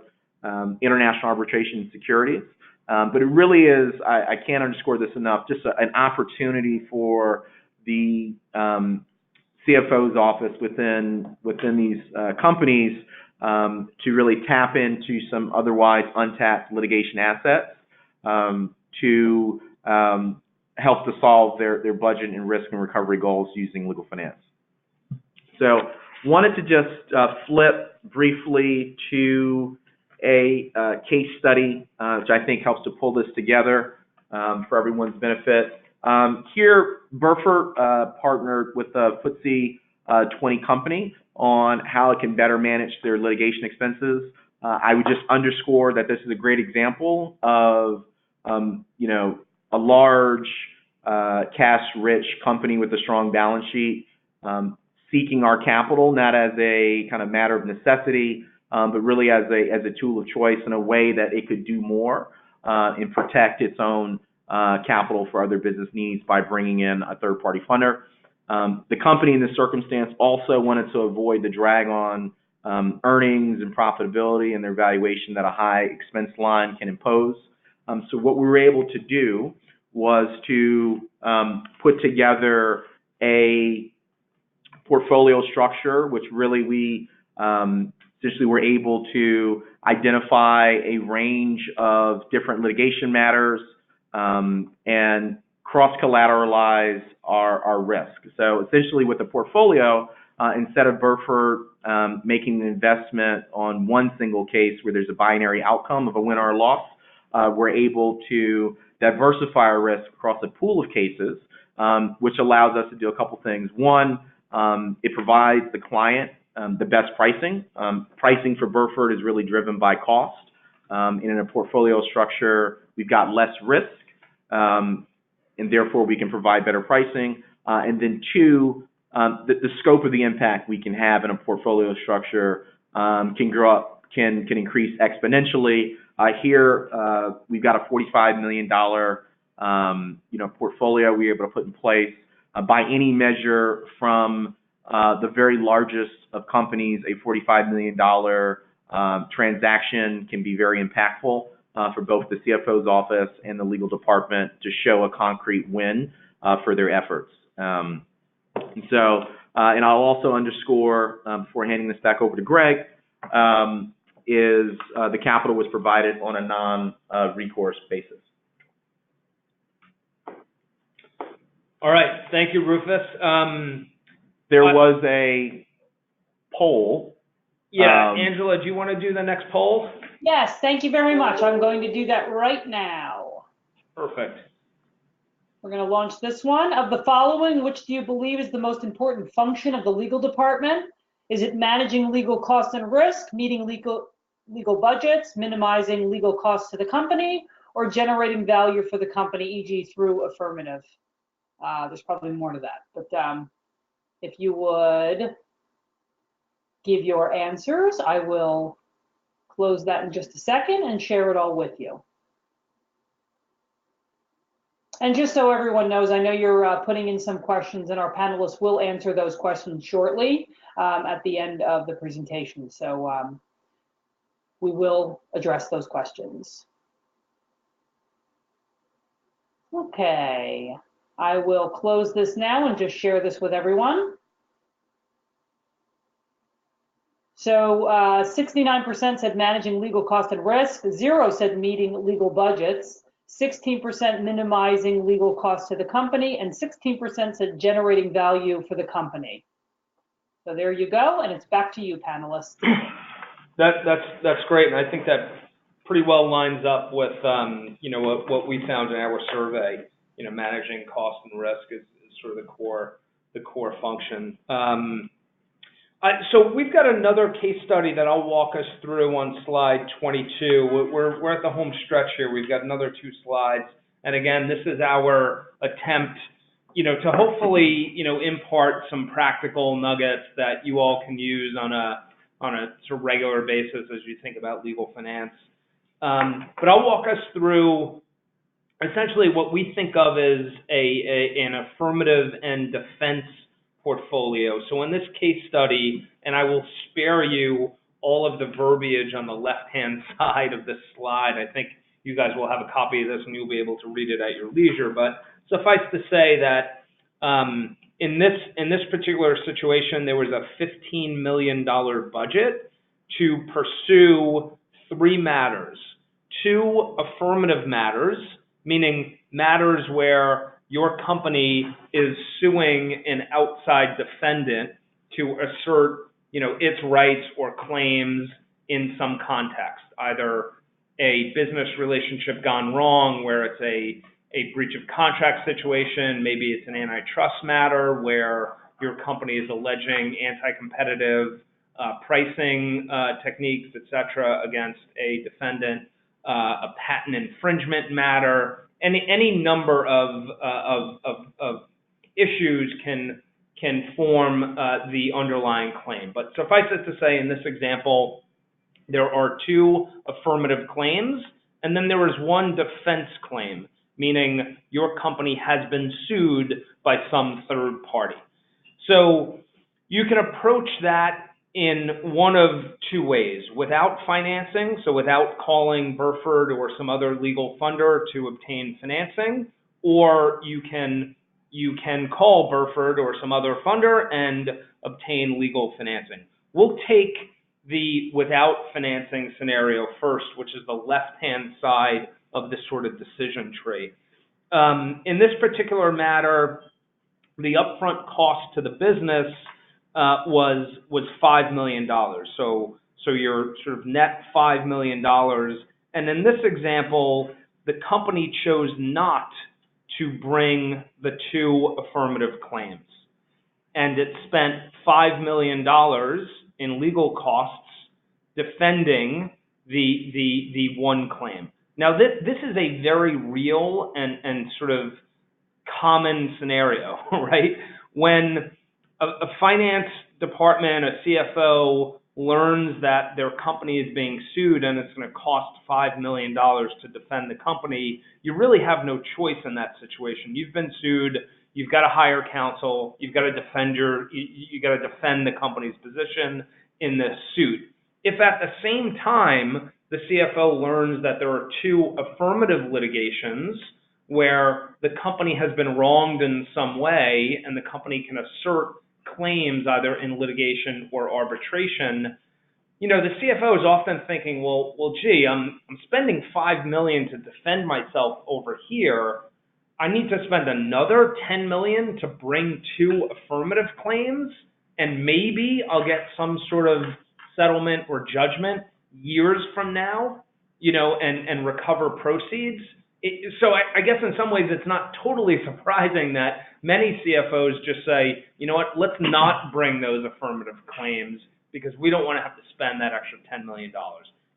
international arbitration and securities. But it really is, I can't underscore this enough, just an opportunity for the CFO's office within these companies to really tap into some otherwise untapped litigation assets to help to solve their budget and risk and recovery goals using legal finance. So wanted to just flip briefly to a case study, which I think helps to pull this together for everyone's benefit. Here, Burford partnered with a FTSE 20 company on how it can better manage their litigation expenses. I would just underscore that this is a great example of a large cash-rich company with a strong balance sheet seeking our capital, not as a kind of matter of necessity, but really as a tool of choice in a way that it could do more and protect its own capital for other business needs by bringing in a third-party funder. The company in this circumstance also wanted to avoid the drag on earnings and profitability and their valuation that a high expense line can impose. So what we were able to do was to put together a portfolio structure, which really we essentially were able to identify a range of different litigation matters and cross-collateralize our risk. So essentially with the portfolio, instead of Burford making an investment on one single case where there's a binary outcome of a win or a loss, we're able to diversify our risk across a pool of cases, which allows us to do a couple things. One, it provides the client the best pricing. Pricing for Burford is really driven by cost. In a portfolio structure, we've got less risk, and therefore we can provide better pricing. And then two, the scope of the impact we can have in a portfolio structure can grow up, can increase exponentially. Here, we've got a $45 million portfolio we were able to put in place. By any measure, from the very largest of companies, a $45 million transaction can be very impactful for both the CFO's office and the legal department to show a concrete win for their efforts. And I'll also underscore, before handing this back over to Greg, is the capital was provided on a non-recourse basis. All right. Thank you, Rufus. There was a poll. Yeah, Angela, do you want to do the next poll? Yes, thank you very much. I'm going to do that right now. Perfect. We're going to launch this one. Of the following, which do you believe is the most important function of the legal department? Is it managing legal costs and risk, meeting legal budgets, minimizing legal costs to the company, or generating value for the company, e.g. through affirmative? There's probably more to that, but if you would give your answers, I will close that in just a second and share it all with you. And just so everyone knows, I know you're putting in some questions, and our panelists will answer those questions shortly at the end of the presentation. So we will address those questions. Okay, I will close this now and just share this with everyone. So 69% said managing legal cost and risk, 0 said meeting legal budgets, 16% minimizing legal costs to the company, and 16% said generating value for the company. So there you go, and it's back to you, panelists. That's great, and I think that pretty well lines up with what we found in our survey. Managing cost and risk is sort of the core function. So we've got another case study that I'll walk us through on slide 22. We're at the home stretch here. We've got another 2 slides, and again, this is our attempt, to hopefully, impart some practical nuggets that you all can use on a sort of regular basis as you think about legal finance. But I'll walk us through essentially what we think of as an affirmative and defense portfolio. So in this case study, and I will spare you all of the verbiage on the left-hand side of this slide. I think you guys will have a copy of this and you'll be able to read it at your leisure. But suffice to say that in this particular situation, there was a $15 million budget to pursue 3 matters. 2 affirmative matters, meaning matters where your company is suing an outside defendant to assert, its rights or claims in some context, either a business relationship gone wrong where it's a breach of contract situation, maybe it's an antitrust matter where your company is alleging anti-competitive pricing techniques, etc., against a defendant, a patent infringement matter. Any number of issues can form the underlying claim. But suffice it to say, in this example, there are 2 affirmative claims, and then there is 1 defense claim, meaning your company has been sued by some third party. So you can approach that in one of 2 ways: without financing, so without calling Burford or some other legal funder to obtain financing, or you can call Burford or some other funder and obtain legal financing. We'll take the without financing scenario first, which is the left-hand side of this sort of decision tree. In this particular matter, the upfront cost to the business was $5 million. So your sort of net $5 million. And in this example, the company chose not to bring the 2 affirmative claims. And it spent $5 million in legal costs defending the 1 claim. Now, this is a very real and sort of common scenario, right? When a finance department, a CFO, learns that their company is being sued and it's going to cost $5 million to defend the company, you really have no choice in that situation. You've been sued, you've got to hire counsel, you've got to defend the company's position in this suit. If at the same time the CFO learns that there are 2 affirmative litigations where the company has been wronged in some way and the company can assert claims either in litigation or arbitration, the CFO is often thinking, well, gee, I'm spending $5 million to defend myself over here. I need to spend another $10 million to bring 2 affirmative claims, and maybe I'll get some sort of settlement or judgment years from now, and recover proceeds. So I guess in some ways it's not totally surprising that many CFOs just say, you know what, let's not bring those affirmative claims because we don't want to have to spend that extra $10 million.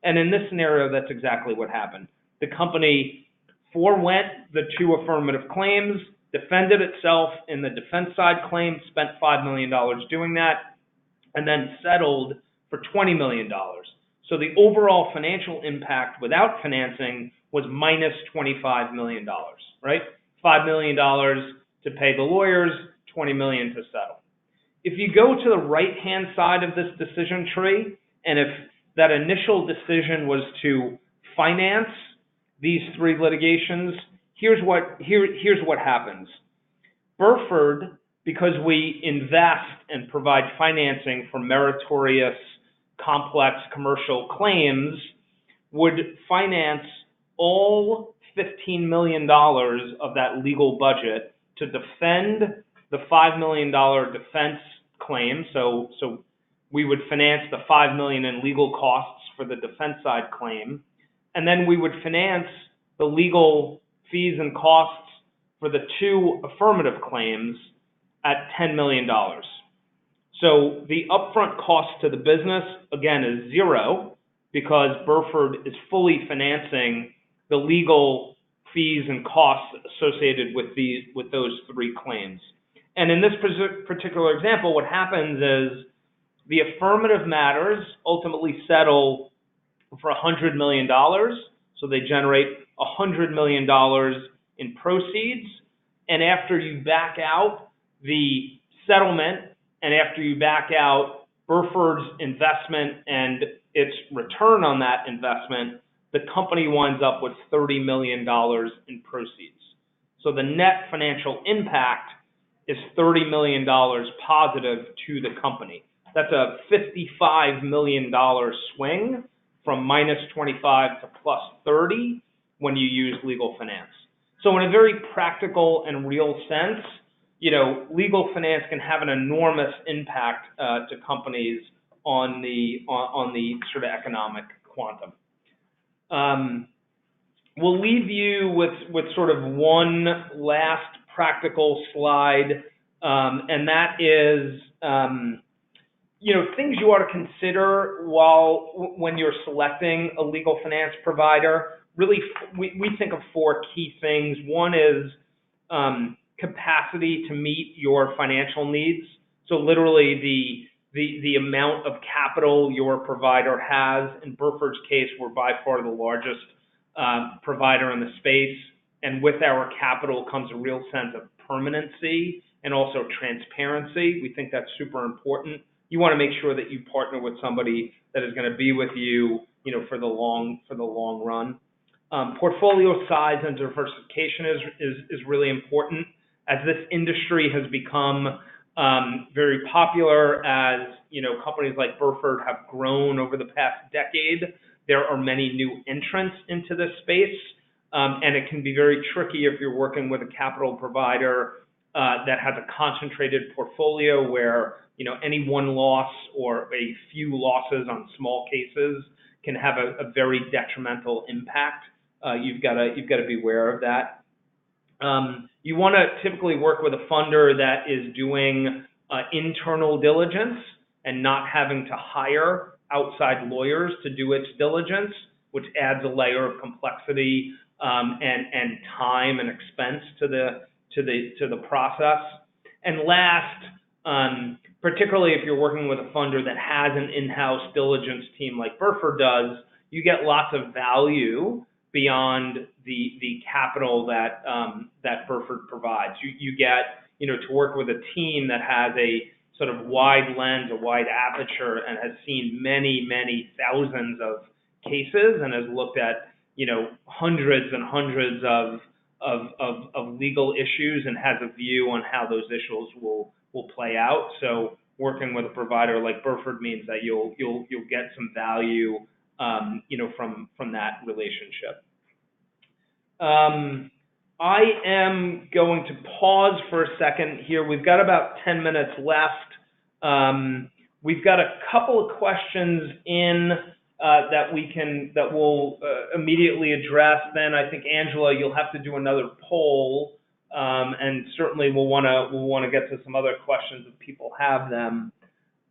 And in this scenario, that's exactly what happened. The company forewent the 2 affirmative claims, defended itself in the defense side claim, spent $5 million doing that, and then settled for $20 million. So the overall financial impact without financing was minus $25 million, right? $5 million to pay the lawyers, $20 million to settle. If you go to the right-hand side of this decision tree, and if that initial decision was to finance these three litigations, here's what happens. Burford, because we invest and provide financing for meritorious, complex commercial claims, would finance all $15 million of that legal budget to defend the $5 million defense claim. So we would finance the $5 million in legal costs for the defense side claim, and then we would finance the legal fees and costs for the two affirmative claims at $10 million. So the upfront cost to the business, again, is zero because Burford is fully financing the legal fees and costs associated with those three claims. And in this particular example, what happens is the affirmative matters ultimately settle for $100 million. So they generate $100 million in proceeds. And after you back out the settlement and after you back out Burford's investment and its return on that investment, the company winds up with $30 million in proceeds. So the net financial impact is $30 million positive to the company. That's a $55 million swing from minus 25 to plus 30 when you use legal finance. So in a very practical and real sense, legal finance can have an enormous impact to companies on the sort of economic quantum. We'll leave you with sort of one last practical slide, and that is things you ought to consider when you're selecting a legal finance provider. Really, we think of four key things. One is capacity to meet your financial needs. So literally the amount of capital your provider has. In Burford's case, we're by far the largest provider in the space. And with our capital comes a real sense of permanency and also transparency. We think that's super important. You want to make sure that you partner with somebody that is going to be with you, for the long run. Portfolio size and diversification is really important. As this industry has become very popular, as companies like Burford have grown over the past decade, there are many new entrants into this space, and it can be very tricky if you're working with a capital provider that has a concentrated portfolio where any one loss or a few losses on small cases can have a very detrimental impact. You've got to be aware of that. You want to typically work with a funder that is doing internal diligence and not having to hire outside lawyers to do its diligence, which adds a layer of complexity and time and expense to the process. And last, particularly if you're working with a funder that has an in-house diligence team like Burford does, you get lots of value beyond the capital that Burford provides. You get to work with a team that has a sort of wide lens, a wide aperture, and has seen many, many thousands of cases and has looked at hundreds and hundreds of legal issues and has a view on how those issues will play out. So working with a provider like Burford means that you'll get some value from that relationship. I am going to pause for a second here. We've got about 10 minutes left. We've got a couple of questions in that we'll immediately address. Then I think, Angela, you'll have to do another poll, and certainly we'll want to get to some other questions if people have them.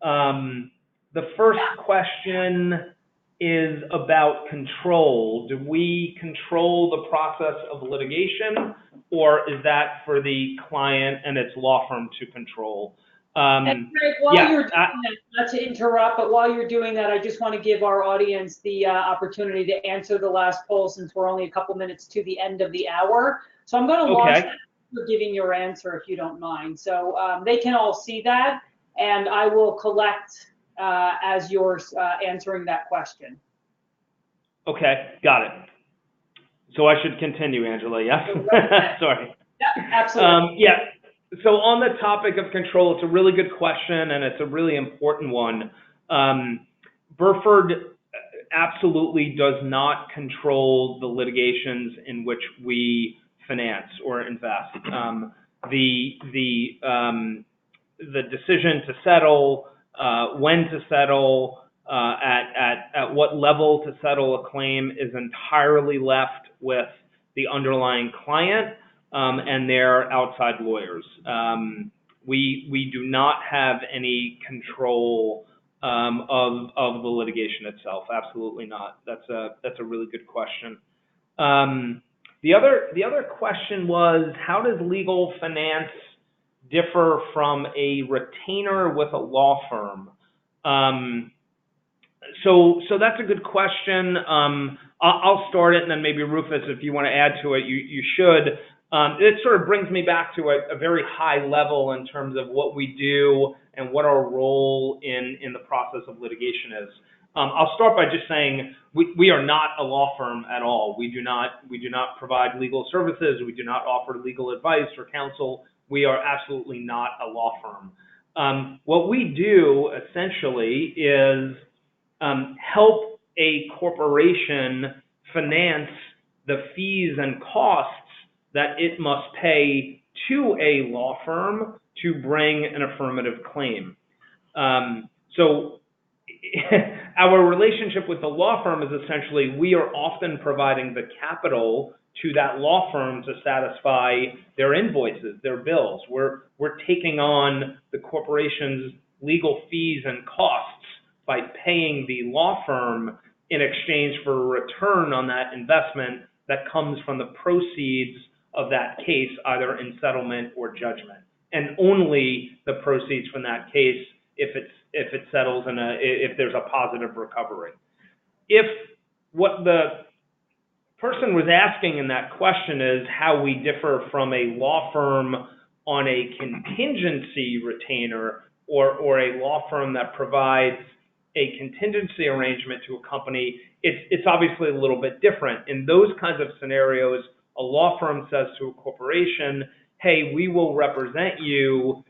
The first question is about control. Do we control the process of litigation, or is that for the client and its law firm to control? And Greg, while you're doing that, not to interrupt, but while you're doing that, I just want to give our audience the opportunity to answer the last poll since we're only a couple minutes to the end of the hour. So I'm going to launch that for giving your answer if you don't mind. So they can all see that, and I will collect as you're answering that question. Okay, got it. So I should continue, Angela, yes? Sorry. Yeah, absolutely. Yeah. So on the topic of control, it's a really good question, and it's a really important one. Burford absolutely does not control the litigations in which we finance or invest. The decision to settle, when to settle, at what level to settle a claim is entirely left with the underlying client and their outside lawyers. We do not have any control of the litigation itself. Absolutely not. That's a really good question. The other question was, how does legal finance differ from a retainer with a law firm? So that's a good question. I'll start it, and then maybe Rufus, if you want to add to it, you should. It sort of brings me back to a very high level in terms of what we do and what our role in the process of litigation is. I'll start by just saying we are not a law firm at all. We do not provide legal services. We do not offer legal advice or counsel. We are absolutely not a law firm. What we do essentially is help a corporation finance the fees and costs that it must pay to a law firm to bring an affirmative claim. So our relationship with the law firm is essentially we are often providing the capital to that law firm to satisfy their invoices, their bills. We're taking on the corporation's legal fees and costs by paying the law firm in exchange for a return on that investment that comes from the proceeds of that case, either in settlement or judgment, and only the proceeds from that case if it settles if there's a positive recovery. If what the person was asking in that question is how we differ from a law firm on a contingency retainer or a law firm that provides a contingency arrangement to a company, it's obviously a little bit different. In those kinds of scenarios, a law firm says to a corporation, hey, we will represent you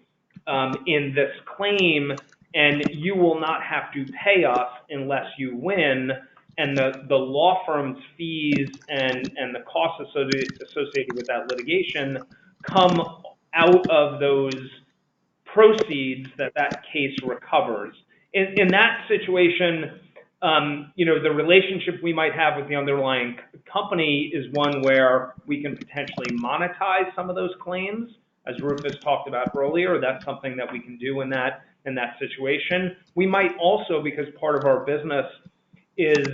in this claim, and you will not have to pay us unless you win. And the law firm's fees and the costs associated with that litigation come out of those proceeds that case recovers. In that situation, the relationship we might have with the underlying company is one where we can potentially monetize some of those claims, as Rufus talked about earlier. That's something that we can do in that situation. We might also, because part of our business is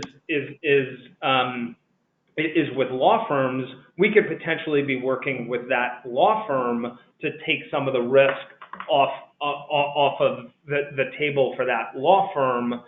with law firms, we could potentially be working with that law firm to take some of the risk off of the table for that law firm,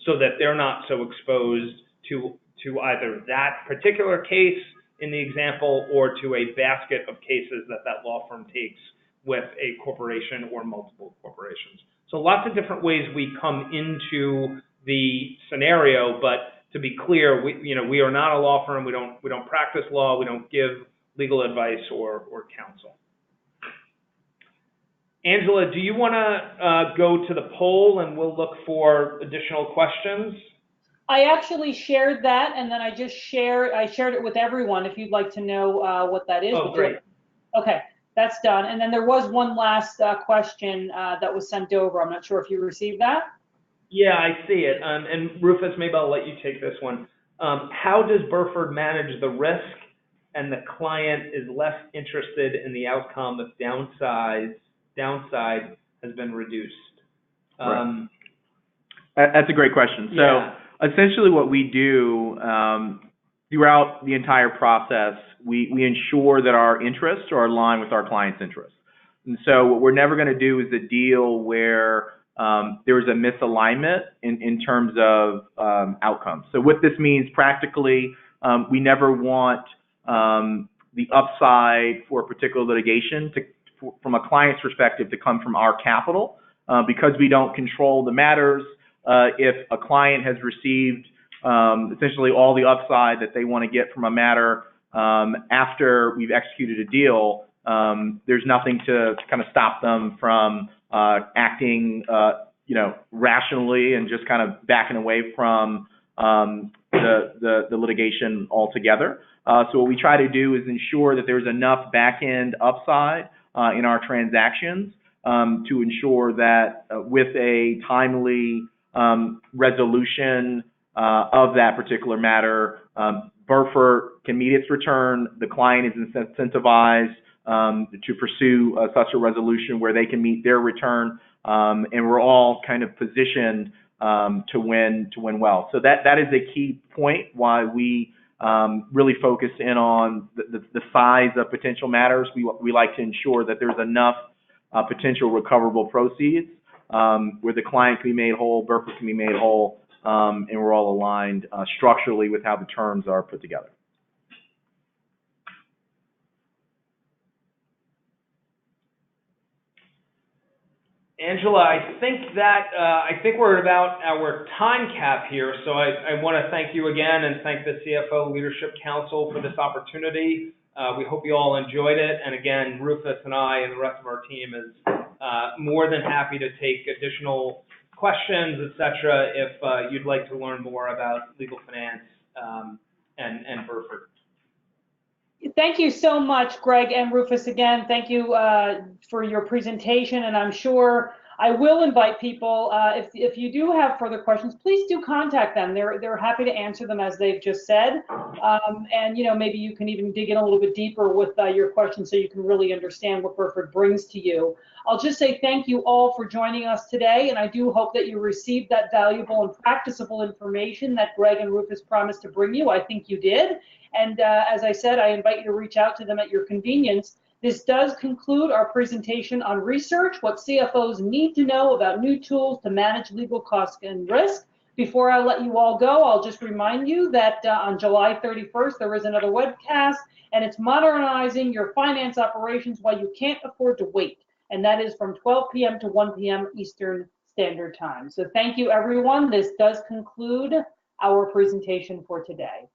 so that they're not so exposed to either that particular case in the example or to a basket of cases that law firm takes with a corporation or multiple corporations. So lots of different ways we come into the scenario, but to be clear, we are not a law firm. We don't practice law. We don't give legal advice or counsel. Angela, do you want to go to the poll and we'll look for additional questions? I actually shared that, and then I shared it with everyone if you'd like to know what that is. Oh, great. Okay, that's done. And then there was one last question that was sent over. I'm not sure if you received that. Yeah, I see it. And Rufus, maybe I'll let you take this one. How does Burford manage the risk and the client is less interested in the outcome if downside has been reduced? Right. That's a great question. So essentially what we do throughout the entire process, we ensure that our interests are aligned with our client's interests. And so what we're never going to do is a deal where there's a misalignment in terms of outcomes. So what this means practically, we never want the upside for a particular litigation from a client's perspective to come from our capital, because we don't control the matters. If a client has received essentially all the upside that they want to get from a matter after we've executed a deal, there's nothing to kind of stop them from acting, rationally and just kind of backing away from the litigation altogether. So what we try to do is ensure that there's enough back-end upside in our transactions to ensure that with a timely resolution of that particular matter, Burford can meet its return. The client is incentivized to pursue such a resolution where they can meet their return, and we're all kind of positioned to win well. So that is a key point why we really focus in on the size of potential matters. We like to ensure that there's enough potential recoverable proceeds where the client can be made whole, Burford can be made whole, and we're all aligned structurally with how the terms are put together. Angela, I think we're at about our time cap here, so I want to thank you again and thank the CFO Leadership Council for this opportunity. We hope you all enjoyed it, and again, Rufus and I and the rest of our team is more than happy to take additional questions, etc., if you'd like to learn more about legal finance and Burford. Thank you so much, Greg and Rufus. Again, thank you for your presentation, and I'm sure I will invite people, if you do have further questions, please do contact them. They're happy to answer them as they've just said, and maybe you can even dig in a little bit deeper with your questions so you can really understand what Burford brings to you. I'll just say thank you all for joining us today, and I do hope that you received that valuable and practicable information that Greg and Rufus promised to bring you. I think you did. And as I said, I invite you to reach out to them at your convenience. This does conclude our presentation on research, what CFOs need to know about new tools to manage legal costs and risk. Before I let you all go, I'll just remind you that on July 31st, there is another webcast, and it's modernizing your finance operations while you can't afford to wait. And that is from 12 p.m. to 1 p.m. Eastern Standard Time. So thank you, everyone. This does conclude our presentation for today.